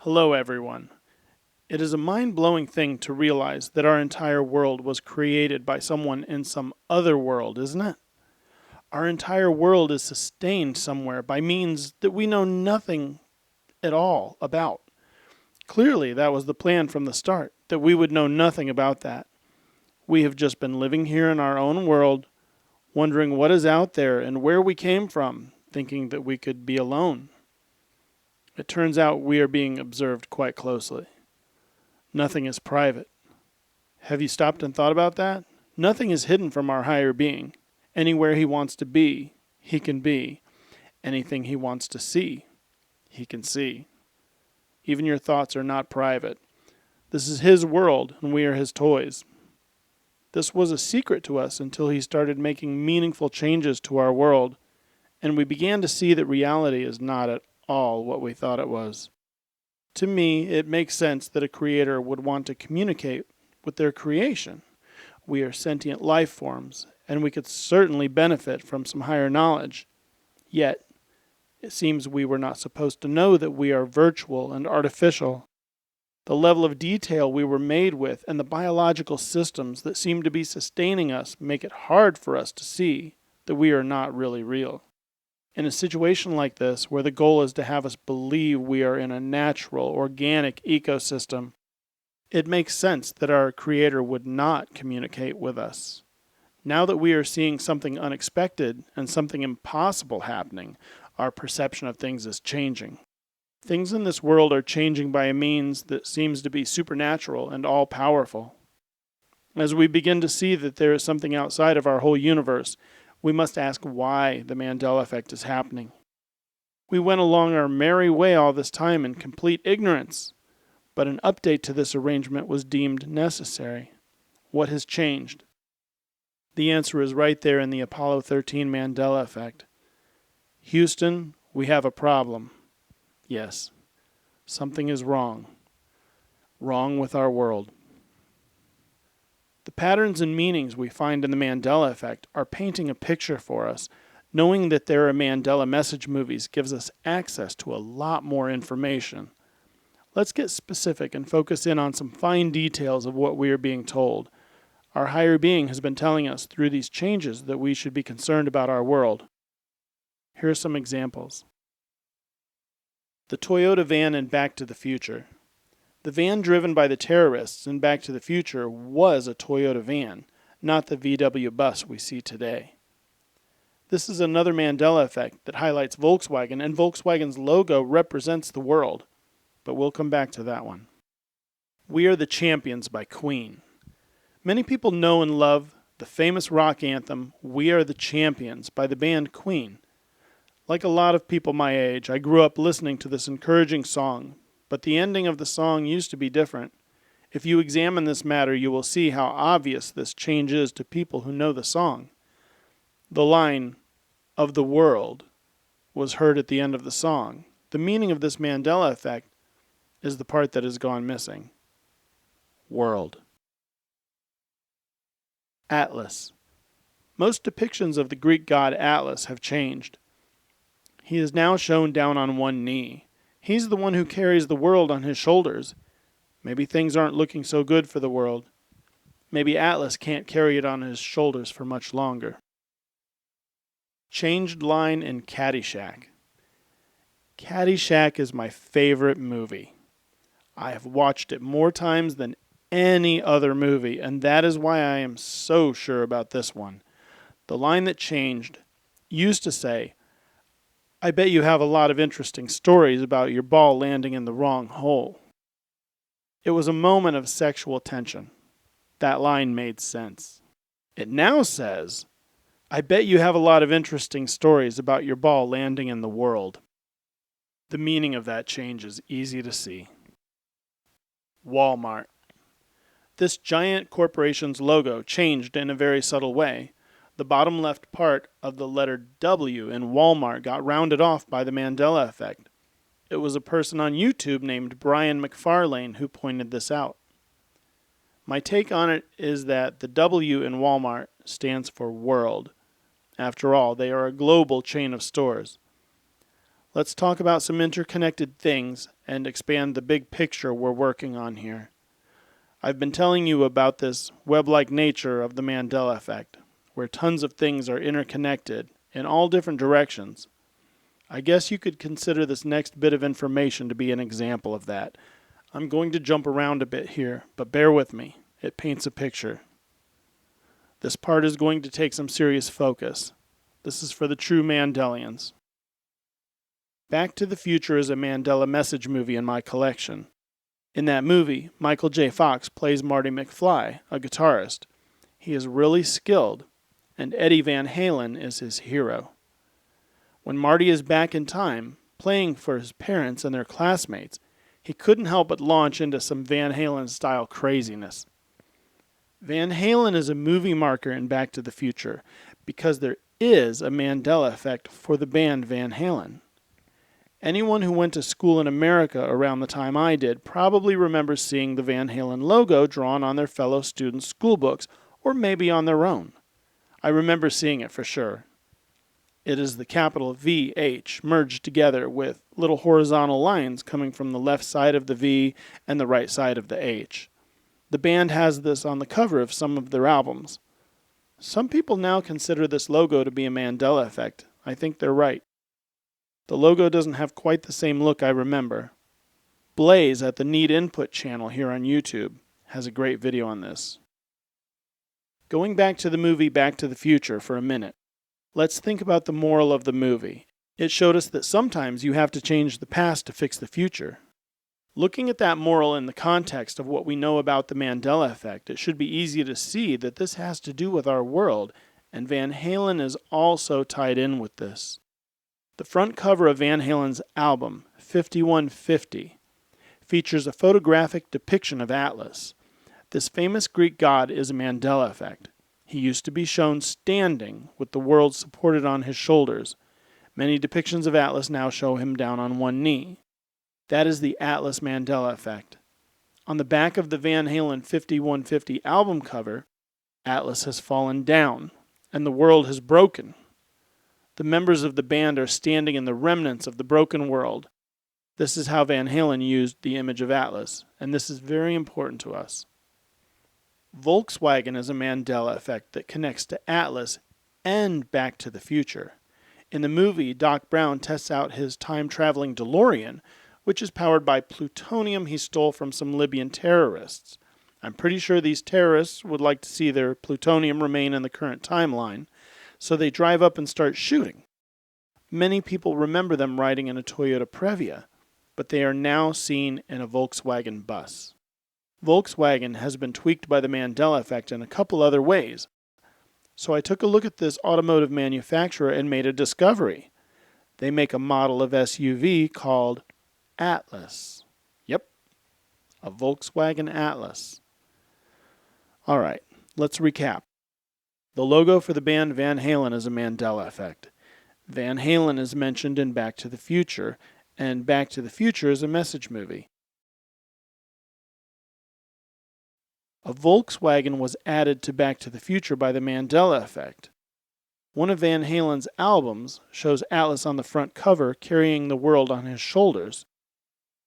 Hello, everyone. It is a mind-blowing thing to realize that our entire world was created by someone in some other world, isn't it? Our entire world is sustained somewhere by means that we know nothing at all about. Clearly, that was the plan from the start, that we would know nothing about that. We have just been living here in our own world, wondering what is out there and where we came from, thinking that we could be alone. It turns out we are being observed quite closely. Nothing is private. Have you stopped and thought about that? Nothing is hidden from our higher being. Anywhere he wants to be, he can be. Anything he wants to see, he can see. Even your thoughts are not private. This is his world, and we are his toys. This was a secret to us until he started making meaningful changes to our world, and we began to see that reality is not at all what we thought it was. To me, it makes sense that a creator would want to communicate with their creation. We are sentient life forms, and we could certainly benefit from some higher knowledge. Yet, it seems we were not supposed to know that we are virtual and artificial. The level of detail we were made with and the biological systems that seem to be sustaining us make it hard for us to see that we are not really real. In a situation like this, where the goal is to have us believe we are in a natural, organic ecosystem, it makes sense that our Creator would not communicate with us. Now that we are seeing something unexpected and something impossible happening, our perception of things is changing. Things in this world are changing by a means that seems to be supernatural and all-powerful. As we begin to see that there is something outside of our whole universe, we must ask why the Mandela Effect is happening. We went along our merry way all this time in complete ignorance, but an update to this arrangement was deemed necessary. What has changed? The answer is right there in the Apollo 13 Mandela Effect. Houston, we have a problem. Yes, something is wrong. Wrong with our world. The patterns and meanings we find in the Mandela Effect are painting a picture for us. Knowing that there are Mandela message movies gives us access to a lot more information. Let's get specific and focus in on some fine details of what we are being told. Our higher being has been telling us through these changes that we should be concerned about our world. Here are some examples. The Toyota van in Back to the Future. The van driven by the terrorists in Back to the Future was a Toyota van, not the VW bus we see today. This is another Mandela Effect that highlights Volkswagen, and Volkswagen's logo represents the world. But we'll come back to that one. We Are the Champions by Queen. Many people know and love the famous rock anthem, We Are the Champions, by the band Queen. Like a lot of people my age, I grew up listening to this encouraging song, but the ending of the song used to be different. If you examine this matter, you will see how obvious this change is to people who know the song. The line, of the world, was heard at the end of the song. The meaning of this Mandela Effect is the part that has gone missing. World. Atlas. Most depictions of the Greek god Atlas have changed. He is now shown down on one knee. He's the one who carries the world on his shoulders. Maybe things aren't looking so good for the world. Maybe Atlas can't carry it on his shoulders for much longer. Changed line in Caddyshack. Caddyshack is my favorite movie. I have watched it more times than any other movie, and that is why I am so sure about this one. The line that changed used to say, I bet you have a lot of interesting stories about your ball landing in the wrong hole. It was a moment of sexual tension. That line made sense. It now says, I bet you have a lot of interesting stories about your ball landing in the world. The meaning of that change is easy to see. Walmart. This giant corporation's logo changed in a very subtle way. The bottom left part of the letter W in Walmart got rounded off by the Mandela Effect. It was a person on YouTube named Brian McFarlane who pointed this out. My take on it is that the W in Walmart stands for world. After all, they are a global chain of stores. Let's talk about some interconnected things and expand the big picture we're working on here. I've been telling you about this web-like nature of the Mandela Effect, where tons of things are interconnected in all different directions. I guess you could consider this next bit of information to be an example of that. I'm going to jump around a bit here, but bear with me. It paints a picture. This part is going to take some serious focus. This is for the true Mandelians. Back to the Future is a Mandela message movie in my collection. In that movie, Michael J. Fox plays Marty McFly, a guitarist. He is really skilled, and Eddie Van Halen is his hero. When Marty is back in time, playing for his parents and their classmates, he couldn't help but launch into some Van Halen-style craziness. Van Halen is a movie marker in Back to the Future because there is a Mandela Effect for the band Van Halen. Anyone who went to school in America around the time I did probably remembers seeing the Van Halen logo drawn on their fellow students' school books, or maybe on their own. I remember seeing it for sure. It is the capital VH merged together with little horizontal lines coming from the left side of the V and the right side of the H. The band has this on the cover of some of their albums. Some people now consider this logo to be a Mandela Effect. I think they're right. The logo doesn't have quite the same look I remember. Blaze at the Need Input channel here on YouTube has a great video on this. Going back to the movie Back to the Future for a minute, let's think about the moral of the movie. It showed us that sometimes you have to change the past to fix the future. Looking at that moral in the context of what we know about the Mandela Effect, it should be easy to see that this has to do with our world, and Van Halen is also tied in with this. The front cover of Van Halen's album, 5150, features a photographic depiction of Atlas. This famous Greek god is a Mandela Effect. He used to be shown standing with the world supported on his shoulders. Many depictions of Atlas now show him down on one knee. That is the Atlas Mandela Effect. On the back of the Van Halen 5150 album cover, Atlas has fallen down, and the world has broken. The members of the band are standing in the remnants of the broken world. This is how Van Halen used the image of Atlas, and this is very important to us. Volkswagen is a Mandela Effect that connects to Atlas and Back to the Future. In the movie, Doc Brown tests out his time-traveling DeLorean, which is powered by plutonium he stole from some Libyan terrorists. I'm pretty sure these terrorists would like to see their plutonium remain in the current timeline, so they drive up and start shooting. Many people remember them riding in a Toyota Previa, but they are now seen in a Volkswagen bus. Volkswagen has been tweaked by the Mandela Effect in a couple other ways. So I took a look at this automotive manufacturer and made a discovery. They make a model of SUV called Atlas. Yep, a Volkswagen Atlas. Alright, let's recap. The logo for the band Van Halen is a Mandela Effect. Van Halen is mentioned in Back to the Future, and Back to the Future is a message movie. A Volkswagen was added to Back to the Future by the Mandela Effect. One of Van Halen's albums shows Atlas on the front cover carrying the world on his shoulders.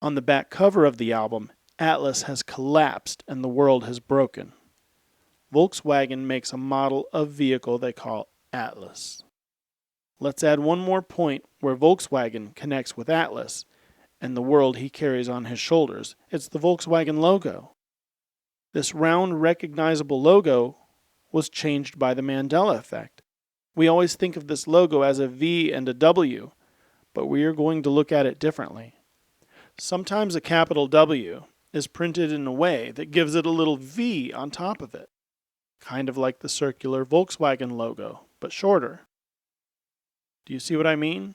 On the back cover of the album, Atlas has collapsed and the world has broken. Volkswagen makes a model of vehicle they call Atlas. Let's add one more point where Volkswagen connects with Atlas and the world he carries on his shoulders. It's the Volkswagen logo. This round, recognizable logo was changed by the Mandela Effect. We always think of this logo as a V and a W, but we are going to look at it differently. Sometimes a capital W is printed in a way that gives it a little V on top of it, kind of like the circular Volkswagen logo, but shorter. Do you see what I mean?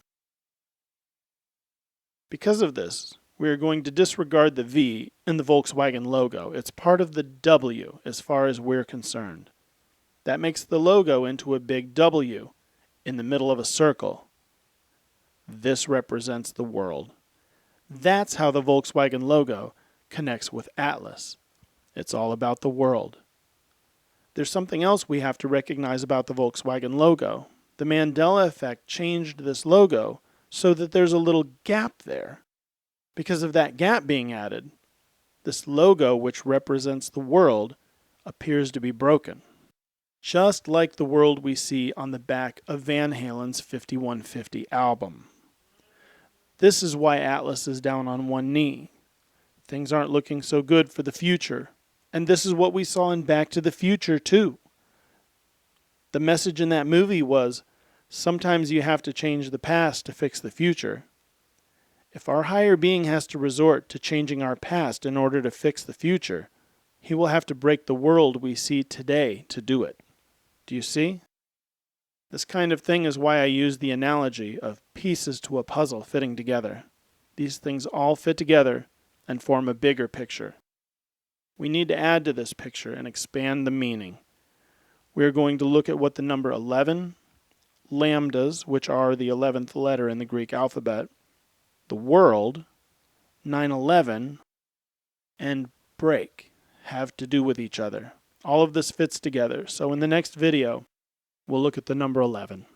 Because of this, we are going to disregard the V in the Volkswagen logo. It's part of the W as far as we're concerned. That makes the logo into a big W in the middle of a circle. This represents the world. That's how the Volkswagen logo connects with Atlas. It's all about the world. There's something else we have to recognize about the Volkswagen logo. The Mandela Effect changed this logo so that there's a little gap there. Because of that gap being added, this logo, which represents the world, appears to be broken. Just like the world we see on the back of Van Halen's 5150 album. This is why Atlas is down on one knee. Things aren't looking so good for the future. And this is what we saw in Back to the Future, too. The message in that movie was, sometimes you have to change the past to fix the future. If our higher being has to resort to changing our past in order to fix the future, he will have to break the world we see today to do it. Do you see? This kind of thing is why I use the analogy of pieces to a puzzle fitting together. These things all fit together and form a bigger picture. We need to add to this picture and expand the meaning. We are going to look at what the number 11, lambdas, which are the 11th letter in the Greek alphabet, the world, 9/11, and break have to do with each other. All of this fits together. So in the next video, we'll look at the number 11.